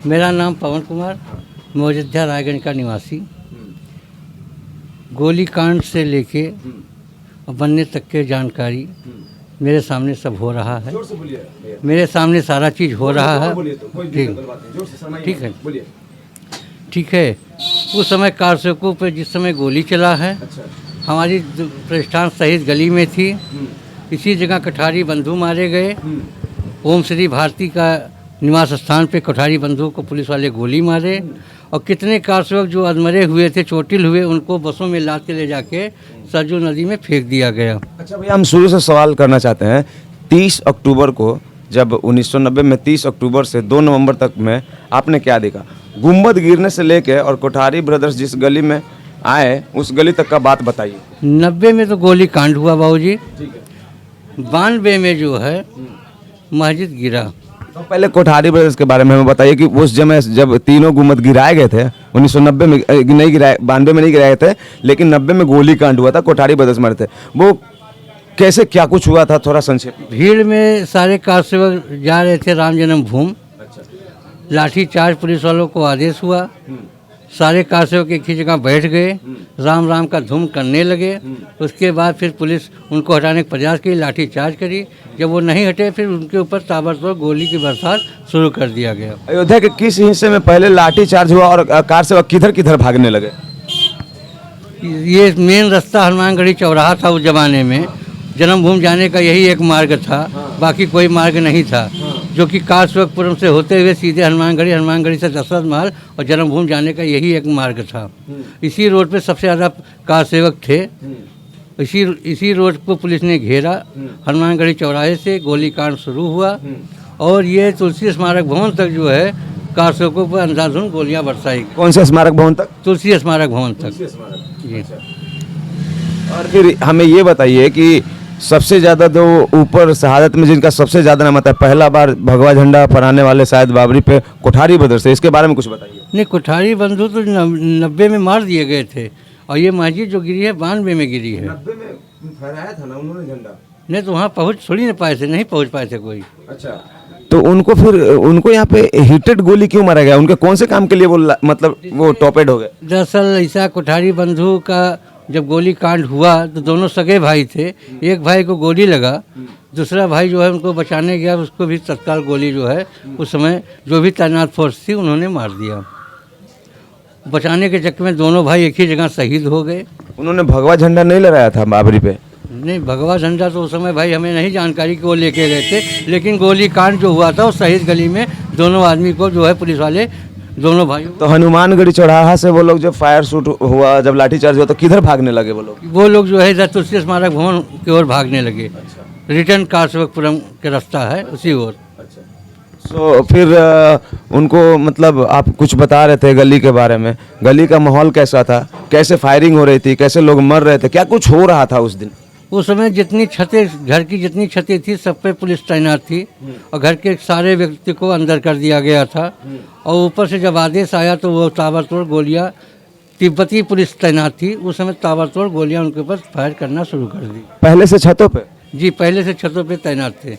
मेरा नाम पवन कुमार, मैं अयोध्या रायगंज का निवासी। गोली कांड से लेके और बनने तक के जानकारी मेरे सामने सब हो रहा है। मेरे सामने सारा चीज़ हो रहा है। ठीक है, ठीक है। उस समय कारसेवकों पर जिस समय गोली चला है, हमारी प्रतिष्ठान सहित गली में थी। इसी जगह कठारी बंधु मारे गए। ओम श्री भारती का निवास स्थान पे कठारी बंधु को पुलिस वाले गोली मारे और कितने कारसेवक जो अधमरे हुए थे, चोटिल हुए, उनको बसों में लाद के ले जाके सरजू नदी में फेंक दिया गया। अच्छा भैया, हम शुरू से सवाल करना चाहते हैं। 30 अक्टूबर को, जब 1990 में 30 अक्टूबर से 2 नवंबर तक में आपने क्या देखा? गुंबद गिरने से लेके और कोठारी ब्रदर्स जिस गली में आए उस गली तक का बात बताइए। 90 में तो गोली कांड हुआ बाबूजी। 92 में जो है मस्जिद गिरा। तो पहले कोठारी ब्रदर्स के बारे में हमें बताइए कि उस समय जब तीनों गुंबद गिराए गए थे, 1990 में नहीं गिराए, 92 में नहीं गिराए थे, लेकिन 90 में गोली कांड हुआ था, कोठारी ब्रदर्स मरे थे। वो कैसे, क्या कुछ हुआ था, थोड़ा संक्षेप में। भीड़ में सारे कारसेवक जा रहे थे राम जन्मभूमि। लाठी चार्ज पुलिस वालों को आदेश हुआ। सारे कारसेवक एक ही जगह बैठ गए, राम राम का धूम करने लगे। उसके बाद फिर पुलिस उनको हटाने का प्रयास की, लाठी चार्ज करी। जब वो नहीं हटे, फिर उनके ऊपर ताबड़तोड़ गोली की बरसात शुरू कर दिया गया। अयोध्या के किस हिस्से में पहले लाठी चार्ज हुआ और कारसेवक किधर किधर भागने लगे? ये मेन रास्ता हनुमानगढ़ी चौराहा था। उस जमाने में जन्मभूमि जाने का यही एक मार्ग था, बाकी कोई मार्ग नहीं था, जो कि कारसेवकपुरम से होते हुए सीधे हनुमानगढ़ी, हनुमानगढ़ी से दशरथ महल और जन्मभूमि जाने का यही एक मार्ग था। इसी रोड पे सबसे ज़्यादा कारसेवक थे। इसी रोड को पुलिस ने घेरा। हनुमानगढ़ी चौराहे से गोली कांड शुरू हुआ और ये तुलसी स्मारक भवन तक जो है कारसेवकों पर अंधाधुंध गोलियां बरसाई। कौन से स्मारक भवन तक? तुलसी स्मारक भवन तक जी। और फिर हमें ये बताइए कि सबसे ज़्यादा जो ऊपर शहादत में जिनका सबसे ज़्यादा नाम आता है, पहला बार भगवा झंडा फहराने वाले शायद बाबरी पे कोठारी ब्रदर्स है, इसके बारे में कुछ बताइए। नहीं, कोठारी बंधु तो 90 में मार दिए गए थे और ये मस्जिद जो गिरी है 92 में गिरी है। 90 में फहराया था ना उन्होंने झंडा? नहीं तो वहाँ पहुँच थोड़ी नहीं पाए थे, नहीं पहुँच पाए थे कोई। अच्छा, तो उनको यहाँ पे हिटेड गोली क्यों मारा गया? उनके कौन से काम के लिए वो मतलब वो टॉपेड हो गए? दरअसल ऐसा कोठारी बंधु का जब गोली कांड हुआ तो दोनों सगे भाई थे। एक भाई को गोली लगा, दूसरा भाई जो है उनको बचाने गया, उसको भी तत्काल गोली जो है उस समय जो भी तैनात फोर्स थी उन्होंने मार दिया। बचाने के चक्कर में दोनों भाई एक ही जगह शहीद हो गए। उन्होंने भगवा झंडा नहीं लहराया था बाबरी पे? नहीं, भगवा झंडा तो उस समय भाई हमें नहीं जानकारी कि वो लेके गए थे, लेकिन गोली कांड जो हुआ था उस शहीद गली में दोनों आदमी को जो है पुलिस वाले, दोनों भाइयों। तो हनुमानगढ़ी चौराहा से वो लोग जब फायर शूट हुआ, जब लाठीचार्ज हुआ, तो किधर भागने लगे वो लोग? वो लोग जो है इधर तुलसी स्मारक भवन की ओर भागने लगे। अच्छा। रिटर्न कारसेवकपुरम के रास्ता है उसी ओर। अच्छा। सो फिर उनको मतलब आप कुछ बता रहे थे गली के बारे में, गली का माहौल कैसा था, कैसे फायरिंग हो रही थी, कैसे लोग मर रहे थे, क्या कुछ हो रहा था उस दिन? उस समय जितनी छतें, घर की जितनी छतें थी सब पे पुलिस तैनात थी और घर के सारे व्यक्ति को अंदर कर दिया गया था। और ऊपर से जब आदेश आया तो वो ताबड़तोड़ गोलियां, तिब्बती पुलिस तैनात थी उस समय, ताबड़तोड़ गोलियां उनके ऊपर फायर करना शुरू कर दी। पहले से छतों पे? जी, पहले से छतों पे तैनात थे।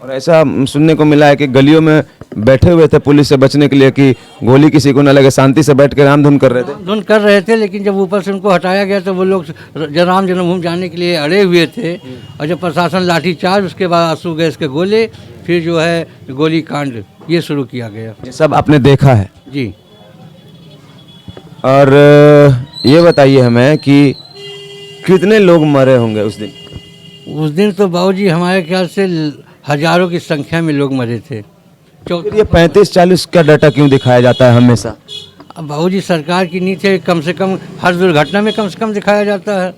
और ऐसा सुनने को मिला है कि गलियों में बैठे हुए थे पुलिस से बचने के लिए कि गोली किसी को न लगे, शांति से बैठ के राम धुन कर रहे थे। धुन कर रहे थे, लेकिन जब ऊपर से उनको हटाया गया तो वो लोग राम जन्मभूमि जाने के लिए अड़े हुए थे। और जब प्रशासन लाठी चार्ज, उसके बाद आंसू गैस के गोले, फिर जो है गोली कांड ये शुरू किया गया। ये सब आपने देखा है? जी। और ये बताइए हमें कि कितने लोग मरे होंगे उस दिन? उस दिन तो बाबूजी हमारे ख्याल से हजारों की संख्या में लोग मरे थे। फिर ये 35-40 का डाटा क्यों दिखाया जाता है हमेशा? अब बाबूजी सरकार की नीति है, कम से कम हर दुर्घटना में कम से कम दिखाया जाता है।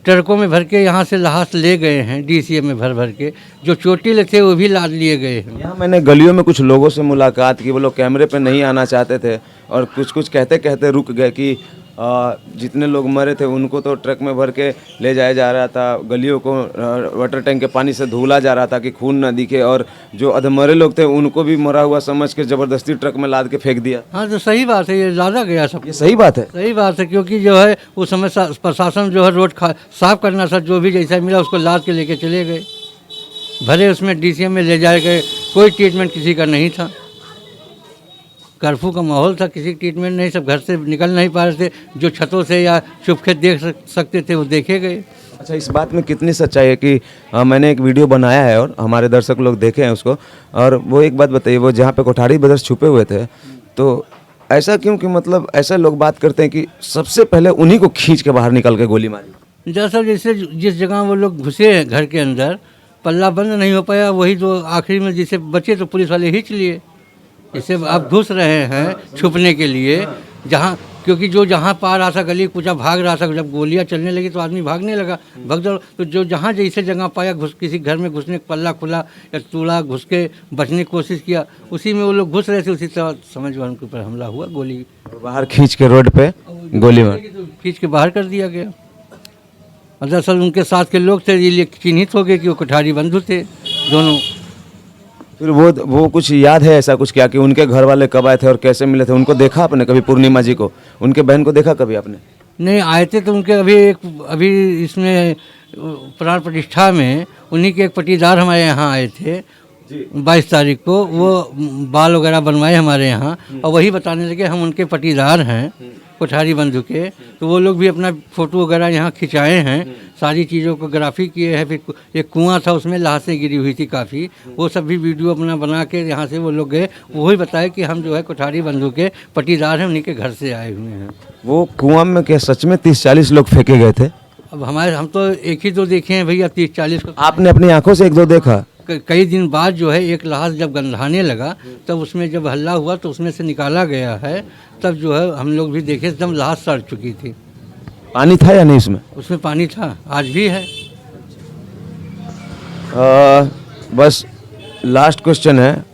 ट्रकों में भर के यहाँ से लाश ले गए हैं, डीसीएम में भर भर के, जो चोटिल थे वो भी लाद लिए गए हैं। यहाँ मैंने गलियों में कुछ लोगों से मुलाकात की, वो लोग कैमरे पे नहीं आना चाहते थे और कुछ कहते कहते रुक गए कि जितने लोग मरे थे उनको तो ट्रक में भर के ले जाया जा रहा था, गलियों को वाटर टैंक के पानी से धुला जा रहा था कि खून ना दिखे, और जो अधमरे लोग थे उनको भी मरा हुआ समझ के ज़बरदस्ती ट्रक में लाद के फेंक दिया। हाँ, तो सही बात है, ये लादा गया सब। ये सही बात है? सही बात है, क्योंकि जो है उस समय प्रशासन जो है रोड साफ करना था, जो भी जैसा मिला उसको लाद के लेके चले गए, भरे उसमें डीसीएम में ले जाए गए, कोई ट्रीटमेंट किसी का नहीं था। कर्फ्यू का माहौल था, किसी ट्रीटमेंट नहीं, सब घर से निकल नहीं पा रहे थे। जो छतों से या चुपके देख सकते थे वो देखे गए। अच्छा, इस बात में कितनी सच्चाई है कि मैंने एक वीडियो बनाया है और हमारे दर्शक लोग देखे हैं उसको, और वो एक बात बताइए, वो जहाँ पे कोठारी ब्रदर्स छुपे हुए थे, तो ऐसा क्यों कि मतलब ऐसा लोग बात करते हैं कि सबसे पहले उन्हीं को खींच के बाहर निकल के गोली मारी। दरअसल जैसे जिस जगह वो लोग घुसे हैं घर के अंदर, पल्ला बंद नहीं हो पाया, वही जो आखिरी में जिसे बचे तो पुलिस वाले खींच लिए। जैसे आप घुस रहे हैं छुपने के लिए जहाँ, क्योंकि जो जहाँ पा रहा था गली कुचा भाग रहा था, जब गोलियां चलने लगी तो आदमी भागने लगा, भगदड़। तो जो जहाँ जैसे जगह पाया घुस, किसी घर में घुसने पल्ला खुला या तूड़ा घुस के बचने की कोशिश किया, उसी में वो लोग घुस रहे थे, उसी तरह समझ उनके ऊपर हमला हुआ, गोली बाहर खींच के रोड पे गोली मार खींच के बाहर कर दिया गया। और दरअसल उनके साथ के लोग थे, ये चिन्हित हो गए कि वो कोठारी बंधु थे दोनों। फिर वो कुछ याद है ऐसा कुछ क्या कि उनके घर वाले कब आए थे और कैसे मिले थे? उनको देखा आपने कभी? पूर्णिमा जी को, उनके बहन को देखा कभी आपने? नहीं, आए थे तो उनके अभी इसमें प्राण प्रतिष्ठा में उन्हीं के एक पटीदार हमारे यहाँ आए थे 22 तारीख को, वो बाल वगैरह बनवाए हमारे यहाँ, और वही बताने लगे हम उनके पटीदार हैं कोठारी बंधु के। तो वो लोग भी अपना फ़ोटो वगैरह यहाँ खिंचाए हैं, सारी चीज़ों को ग्राफी किए हैं। फिर एक कुआं था, उसमें लाशें गिरी हुई थी काफ़ी, वो सब भी वीडियो अपना बना के यहाँ से वो लोग गए, वही बताए कि हम जो है कोठारी बंधु के पटीदार हैं, उन्हीं के घर से आए हुए हैं। वो कुआं में क्या सच में 30-40 लोग फेंके गए थे? अब हम तो एक ही दो देखे हैं भैया, 30-40 को। आपने अपनी आंखों से एक दो देखा? कई दिन बाद जो है एक लाश जब गंधाने लगा, तब उसमें जब हल्ला हुआ तो उसमें से निकाला गया है, तब जो है हम लोग भी देखे, एकदम लाश सड़ चुकी थी। पानी था या नहीं उसमें? उसमें पानी था, आज भी है। बस लास्ट क्वेश्चन है,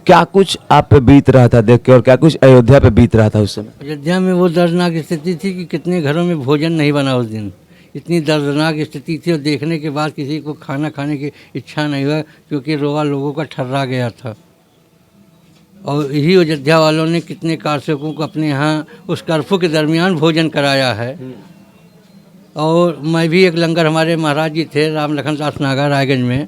क्या कुछ आप पे बीत रहा था देख के, और क्या कुछ अयोध्या पे बीत रहा था उस समय? अयोध्या में वो दर्दनाक स्थिति थी कि कितने घरों में भोजन नहीं बना उस दिन, इतनी दर्दनाक स्थिति थी, और देखने के बाद किसी को खाना खाने की इच्छा नहीं हुआ, क्योंकि रोआ लोगों का ठर्रा गया था। और यही अयोध्या वालों ने कितने कारसेवकों को अपने यहाँ उस कर्फ्यू के दरमियान भोजन कराया है। और मैं भी एक लंगर, हमारे महाराज जी थे राम लखन दास नागा रायगंज में,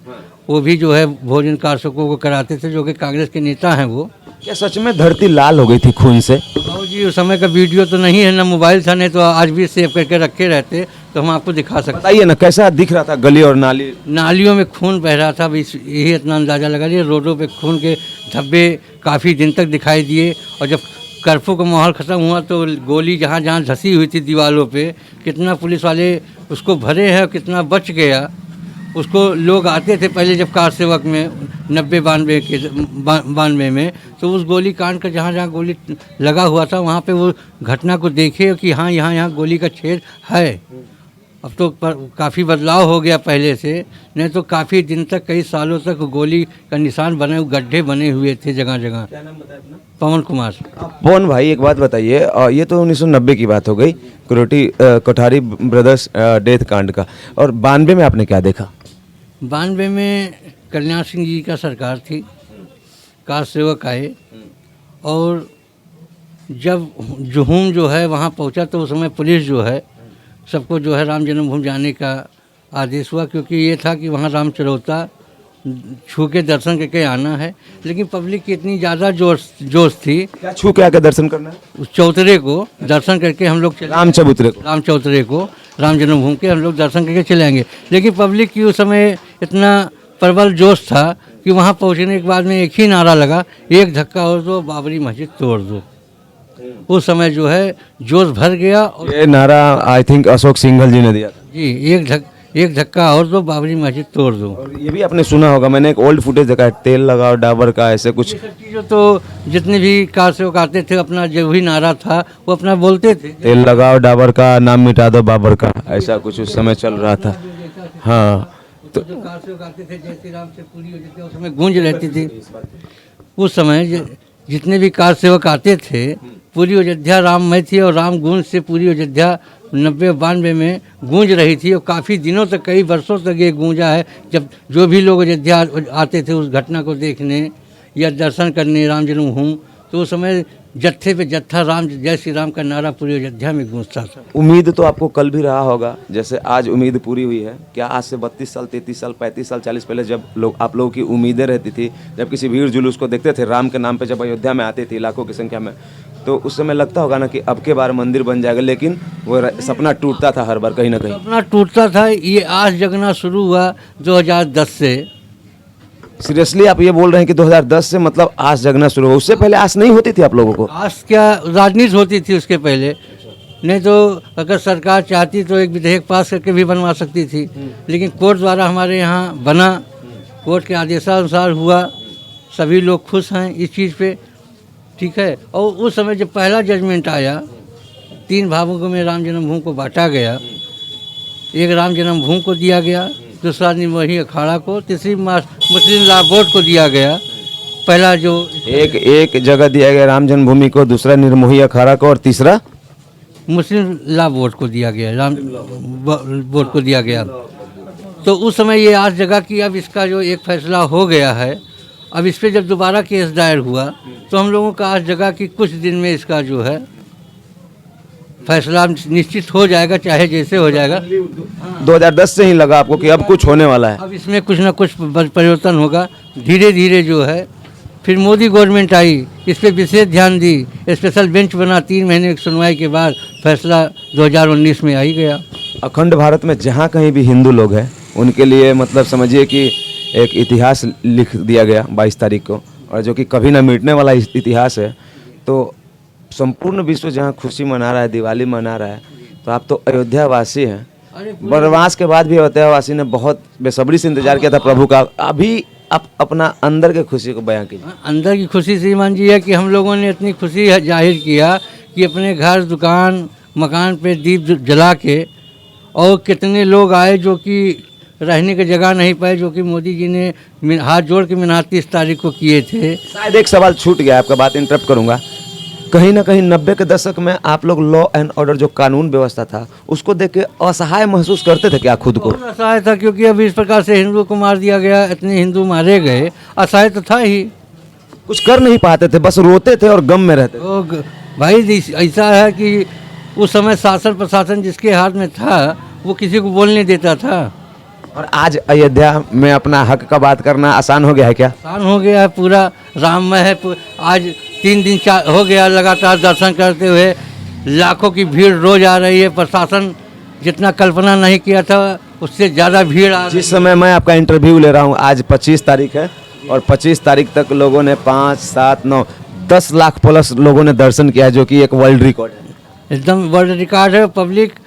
वो भी जो है भोजन कारसेवकों को कराते थे, जो कि कांग्रेस के नेता हैं वो। क्या सच में धरती लाल हो गई थी खून से? बाबू जी, उस समय का वीडियो तो नहीं है, ना मोबाइल था, नहीं तो आज भी सेव करके रखे रहते तो हम आपको दिखा सकते। बताइए ना, कैसा दिख रहा था गली और नाली? नालियों में खून बह रहा था, यही इतना अंदाज़ा लगा लिया। रोडों पे खून के धब्बे काफ़ी दिन तक दिखाई दिए, और जब कर्फ्यू का माहौल ख़त्म हुआ तो गोली जहाँ जहाँ धसी हुई थी दीवारों पे, कितना पुलिस वाले उसको भरे हैं, कितना बच गया। उसको लोग आते थे पहले जब कार सेवक में 90-92 में, तो उस गोली कांड का जहाँ जहाँ गोली लगा हुआ था वहाँ पे वो घटना को देखे कि हाँ यहाँ गोली का छेद है। अब तो काफ़ी बदलाव हो गया पहले से, नहीं तो काफ़ी दिन तक, कई सालों तक गोली का निशान बने, गड्ढे बने हुए थे जगह जगह। क्या नाम बताया अपना? पवन कुमार। पवन भाई, एक बात बताइए, ये तो 1990 की बात हो गई, कोठारी ब्रदर्स डेथ कांड का, और 92 में आपने क्या देखा? 92 में कल्याण सिंह जी का सरकार थी, कार सेवक आए, और जब जुहूम जो है वहाँ पहुँचा तो उस समय पुलिस जो है सबको जो है राम जन्मभूमि जाने का आदेश हुआ, क्योंकि ये था कि वहाँ राम चरौता छू के दर्शन करके आना है। लेकिन पब्लिक की इतनी ज़्यादा जोश थी। क्या छू के आके दर्शन करना है? उस चौतरे को दर्शन करके हम लोग राम चबूतरे को, राम चौतरे को, राम जन्मभूमि के हम लोग दर्शन करके चले आएंगे। लेकिन पब्लिक की उस समय इतना प्रबल जोश था कि वहाँ पहुँचने के बाद में एक ही नारा लगा, एक धक्का और दो, बाबरी मस्जिद तोड़ दो। उस समय जो है जोश भर गया। और ये नारा आई थिंक अशोक सिंघल जी ने दिया था जी, एक धक्का और दो, बाबरी मस्जिद तोड़ दो। और ये भी आपने सुना होगा, मैंने एक ओल्ड फुटेज देखा है, तेल लगाओ डाबर का, ऐसे कुछ चीज़ों तो जितने भी कार सेवक आते थे अपना जो भी नारा था वो अपना बोलते थे, तेल लगाओ डाबर का, नाम मिटा दो बाबर का, ऐसा कुछ उस समय चल रहा था। हाँ, तो जो कार सेवक आते थे जय श्री राम से पूरी हो जाती, उस समय गूंज रहती थी। उस समय जितने भी कार सेवक आते थे, पूरी अयोध्या राममय थी, और राम गूंज से पूरी अयोध्या 90-92 में गूंज रही थी, और काफ़ी दिनों तक, कई वर्षों तक ये गूंजा है। जब जो भी लोग अयोध्या आते थे उस घटना को देखने या दर्शन करने राम जन्मभूमि, तो उस समय जत्थे पे जत्था राम जय श्री राम का नारा पूरी अयोध्या में गूंजता था। उम्मीद तो आपको कल भी रहा होगा, जैसे आज उम्मीद पूरी हुई है क्या? आज से 32 साल 33 साल 35 साल 40 पहले जब आप लोगों की उम्मीदें रहती थी, जब किसी भीड़ जुलूस को देखते थे राम के नाम पे, जब अयोध्या में आती थी लाखों की संख्या में, तो उस समय लगता होगा ना कि अब के बार मंदिर बन जाएगा, लेकिन वो सपना टूटता था हर बार कहीं ना कहीं। सपना टूटता था। ये आस जगना शुरू हुआ 2010 से। सीरियसली आप ये बोल रहे हैं कि 2010 से मतलब आस जगना शुरू हो? उससे पहले आस नहीं होती थी आप लोगों को? आस क्या, राजनीति होती थी उसके पहले। नहीं तो अगर सरकार चाहती तो एक विधेयक पास करके भी बनवा सकती थी, लेकिन कोर्ट द्वारा हमारे यहाँ बना, कोर्ट के आदेशानुसार हुआ, सभी लोग खुश हैं इस चीज़ पे, ठीक है। और उस समय जब पहला जजमेंट आया, 3 भागों में राम जन्मभूमि को बांटा गया, एक राम जन्मभूमि को दिया गया, दूसरा निर्मोही अखाड़ा को, तीसरी मुस्लिम लॉ बोर्ड को दिया गया। पहला जो एक जगह दिया गया राम जन्मभूमि को, दूसरा निर्मोही अखाड़ा को, और तीसरा मुस्लिम लॉ बोर्ड को दिया गया, राम बोर्ड को दिया गया। तो उस समय ये आस जगह कि अब इसका जो एक फैसला हो गया है, अब इस पर जब दोबारा केस दायर हुआ तो हम लोगों का आस जगह कि कुछ दिन में इसका जो है फैसला निश्चित हो जाएगा, चाहे जैसे हो जाएगा। 2010 से ही लगा आपको कि अब कुछ होने वाला है? अब इसमें कुछ ना कुछ परिवर्तन होगा धीरे धीरे जो है। फिर मोदी गवर्नमेंट आई, इस पर विशेष ध्यान दी, स्पेशल बेंच बना, 3 महीने की सुनवाई के बाद फैसला 2019 में आ ही गया। अखंड भारत में जहाँ कहीं भी हिंदू लोग हैं उनके लिए मतलब समझिए कि एक इतिहास लिख दिया गया 22 तारीख को, और जो कि कभी ना मिटने वाला इतिहास है। तो संपूर्ण विश्व जहाँ खुशी मना रहा है, दिवाली मना रहा है, तो आप तो अयोध्या वासी हैं। वनवास के बाद भी अयोध्या वासी ने बहुत बेसब्री से इंतजार किया था प्रभु का। अभी आप अपना अंदर के खुशी को बयां कीजिए। अंदर की खुशी श्रीमान जी है कि हम लोगों ने इतनी खुशी जाहिर किया कि अपने घर दुकान मकान पे दीप जला के, और कितने लोग आए जो कि रहने की जगह नहीं पाए, जो कि मोदी जी ने हाथ जोड़ के मीनार 30 तारीख को किए थे। शायद एक सवाल छूट गया, आपका बात इंटरप्ट करूंगा। कहीं ना कहीं 90 के दशक में आप लोग लॉ एंड ऑर्डर जो कानून व्यवस्था था उसको देख के असहाय महसूस करते थे क्या खुद को? बहुत असहाय था, क्योंकि अभी इस प्रकार से हिंदू को मार दिया गया, इतने हिंदू मारे गए, असहाय तो था ही। कुछ कर नहीं पाते थे, बस रोते थे और गम में रहते थे। तो भाई ऐसा है कि उस समय शासन प्रशासन जिसके हाथ में था वो किसी को बोलने देता था। और आज अयोध्या में अपना हक का बात करना आसान हो गया है क्या? आसान हो गया है, पूरा राममय है। आज 3 दिन हो गया लगातार दर्शन करते हुए, लाखों की भीड़ रोज आ रही है। प्रशासन जितना कल्पना नहीं किया था उससे ज़्यादा भीड़ आ रही है। जिस समय मैं आपका इंटरव्यू ले रहा हूँ, आज 25 तारीख है और 25 तारीख तक लोगों ने 5, 7, 9, 10 लाख प्लस लोगों ने दर्शन किया, जो कि एक वर्ल्ड रिकॉर्ड है। एकदम वर्ल्ड रिकॉर्ड है। पब्लिक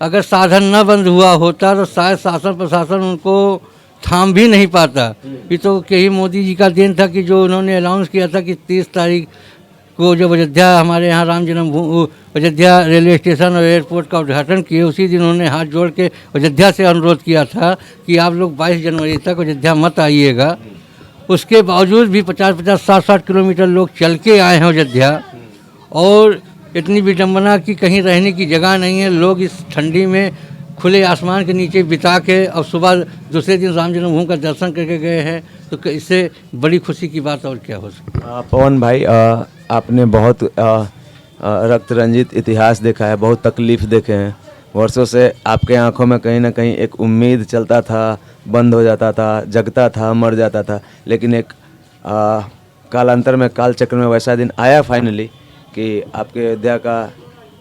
अगर साधन न बंद हुआ होता तो शायद शासन प्रशासन उनको थाम भी नहीं पाता। ये तो यही मोदी जी का देन था कि जो उन्होंने अनाउंस किया था कि 30 तारीख को जब अयोध्या हमारे यहाँ राम जन्मभूमि अयोध्या रेलवे स्टेशन और एयरपोर्ट का उद्घाटन किए, उसी दिन उन्होंने हाथ जोड़ के अयोध्या से अनुरोध किया था कि आप लोग 22 जनवरी तक अयोध्या मत आइएगा। उसके बावजूद भी 50-50, 60-60 किलोमीटर लोग चल के आए हैं अयोध्या, और इतनी विडम्बना कि कहीं रहने की जगह नहीं है। लोग इस ठंडी में खुले आसमान के नीचे बिता के और सुबह दूसरे दिन राम जन्मभूमि का दर्शन करके गए हैं, तो इससे बड़ी खुशी की बात और क्या हो सकती है। पवन भाई, आपने बहुत रक्त रंजित इतिहास देखा है, बहुत तकलीफ देखे हैं। वर्षों से आपके आंखों में कहीं ना कहीं एक उम्मीद चलता था, बंद हो जाता था, जगता था, मर जाता था, लेकिन एक कालांतर में, काल चक्र में वैसा दिन आया फाइनली कि आपके अयोध्या का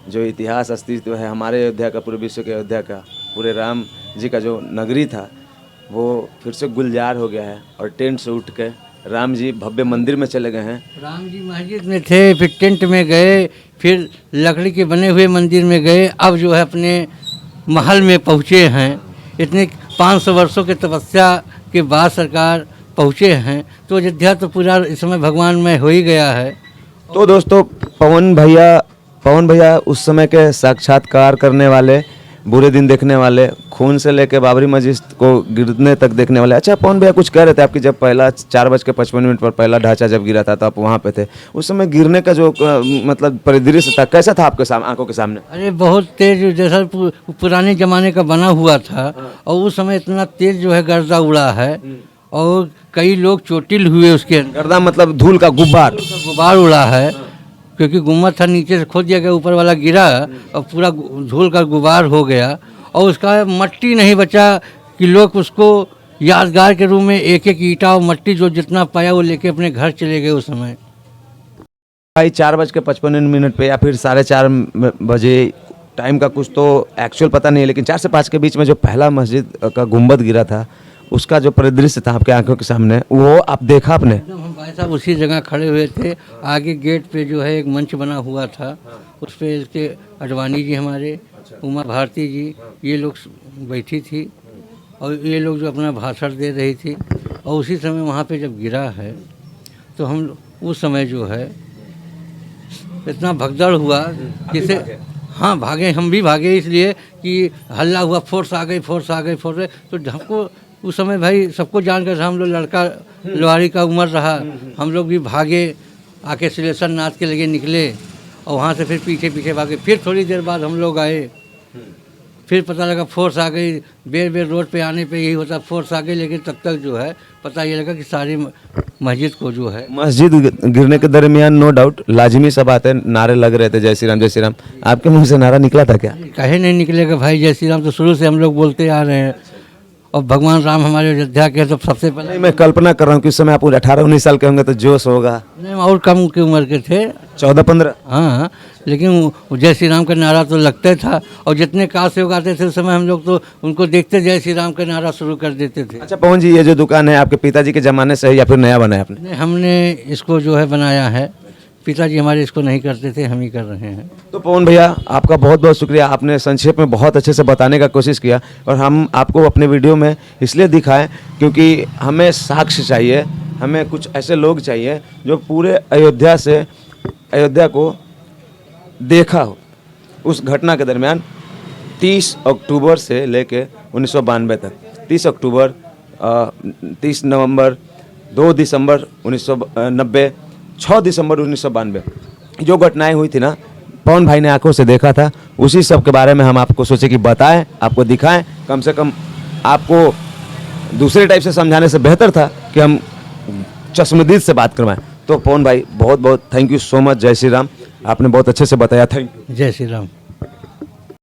जो इतिहास अस्तित्व है, हमारे अयोध्या का, पूरे विश्व के अयोध्या का, पूरे राम जी का जो नगरी था वो फिर से गुलजार हो गया है। और टेंट से उठ के राम जी भव्य मंदिर में चले गए हैं। राम जी मस्जिद में थे, फिर टेंट में गए, फिर लकड़ी के बने हुए मंदिर में गए, अब जो है अपने महल में पहुँचे हैं। इतने 500 वर्षों के तपस्या के बाद सरकार पहुँचे हैं, तो अयोध्या तो पूरा इस समय भगवान में हो ही गया है। तो दोस्तों, पवन भैया उस समय के साक्षात्कार करने वाले, बुरे दिन देखने वाले, खून से लेके बाबरी मस्जिद को गिरने तक देखने वाले। अच्छा पवन भैया, कुछ कह रहे थे आपकी, जब पहला 4:55 पर पहला ढांचा जब गिरा था तो आप वहाँ पे थे, उस समय गिरने का जो मतलब परिदृश्य था कैसा था आपके आंखों के सामने? अरे बहुत तेज, जैसा पुराने ज़माने का बना हुआ था, और उस समय इतना तेज जो है गर्दा उड़ा है, और कई लोग चोटिल हुए उसके अंदर। गर्दा मतलब धूल का गुब्बार उड़ा है। क्योंकि गुम्बद था, नीचे से खोद दिया गया, ऊपर वाला गिरा और पूरा धूल का गुबार हो गया और उसका मट्टी नहीं बचा कि लोग उसको यादगार के रूप में एक एक ईंटा और मट्टी जो जितना पाया वो लेके अपने घर चले गए उस समय। भाई 4:55 पे या फिर 4:30 बजे टाइम का कुछ तो एक्चुअल पता नहीं है, लेकिन 4 से 5 के बीच में जो पहला मस्जिद का गुंबद गिरा था उसका जो परिदृश्य था आपके आंखों के सामने, वो आप देखा आपने? एकदम हम भाई साहब उसी जगह खड़े हुए थे। आगे गेट पे जो है एक मंच बना हुआ था, उस पे इसके अडवाणी जी हमारे, उमा भारती जी, ये लोग बैठी थी और ये लोग जो अपना भाषण दे रही थी। और उसी समय वहाँ पे जब गिरा है तो हम उस समय जो है इतना भगदड़ हुआ जिसे हाँ भागे, हम भी भागे इसलिए कि हल्ला हुआ, फोर्स आ गई, फोर्स आ गई, फोर्स। तो हमको उस समय भाई सबको जानकर हम लोग, लड़का लोहारी का उम्र रहा, हम लोग भी भागे, आके सिलेशन नाच के लगे निकले और वहाँ से फिर पीछे पीछे भागे। फिर थोड़ी देर बाद हम लोग आए, फिर पता लगा फोर्स आ गई। बेर बेर रोड पे आने पे यही होता, फोर्स आ गई, लेकिन तब तक जो है पता ये लगा कि सारी मस्जिद को जो है, मस्जिद गिरने के दरमियान नो डाउट लाजिमी सब आते नारे लग रहे थे, जय श्री राम जय श्री राम। आपके मुंह से नारा निकला था क्या? कहे नहीं निकलेगा भाई, जय श्री राम तो शुरू से हम लोग बोलते आ रहे हैं और भगवान राम हमारे अयोध्या के, तो सबसे पहले नहीं, मैं कल्पना कर रहा हूँ कि उस समय आप 18-19 साल के होंगे तो जोश होगा। नहीं, और कम की उम्र के थे, 14-15। हाँ, लेकिन वो जय श्री राम का नारा तो लगता था और जितने कार सेवक आते थे उस समय हम लोग तो उनको देखते जय श्री राम का नारा शुरू कर देते थे। अच्छा पवन जी, ये जो दुकान है आपके पिताजी के ज़माने से है या फिर नया बना है आपने? नहीं, हमने इसको जो है बनाया है, पिताजी हमारे इसको नहीं करते थे, हम ही कर रहे हैं। तो पवन भैया आपका बहुत बहुत शुक्रिया, आपने संक्षेप में बहुत अच्छे से बताने का कोशिश किया और हम आपको अपने वीडियो में इसलिए दिखाएं क्योंकि हमें साक्ष्य चाहिए, हमें कुछ ऐसे लोग चाहिए जो पूरे अयोध्या को देखा हो। उस घटना के दरमियान 30 अक्टूबर से लेके 1992 तक, 30 अक्टूबर, 30 नवंबर, 2 दिसंबर 1990, 6 दिसंबर 1992 जो घटनाएं हुई थी ना, पवन भाई ने आंखों से देखा था। उसी सब के बारे में हम आपको सोचे कि बताएं, आपको दिखाएं। कम से कम आपको दूसरे टाइप से समझाने से बेहतर था कि हम चश्मदीद से बात करवाएं। तो पवन भाई बहुत बहुत थैंक यू सो मच, जय श्री राम, आपने बहुत अच्छे से बताया, थैंक यू। जय श्री राम।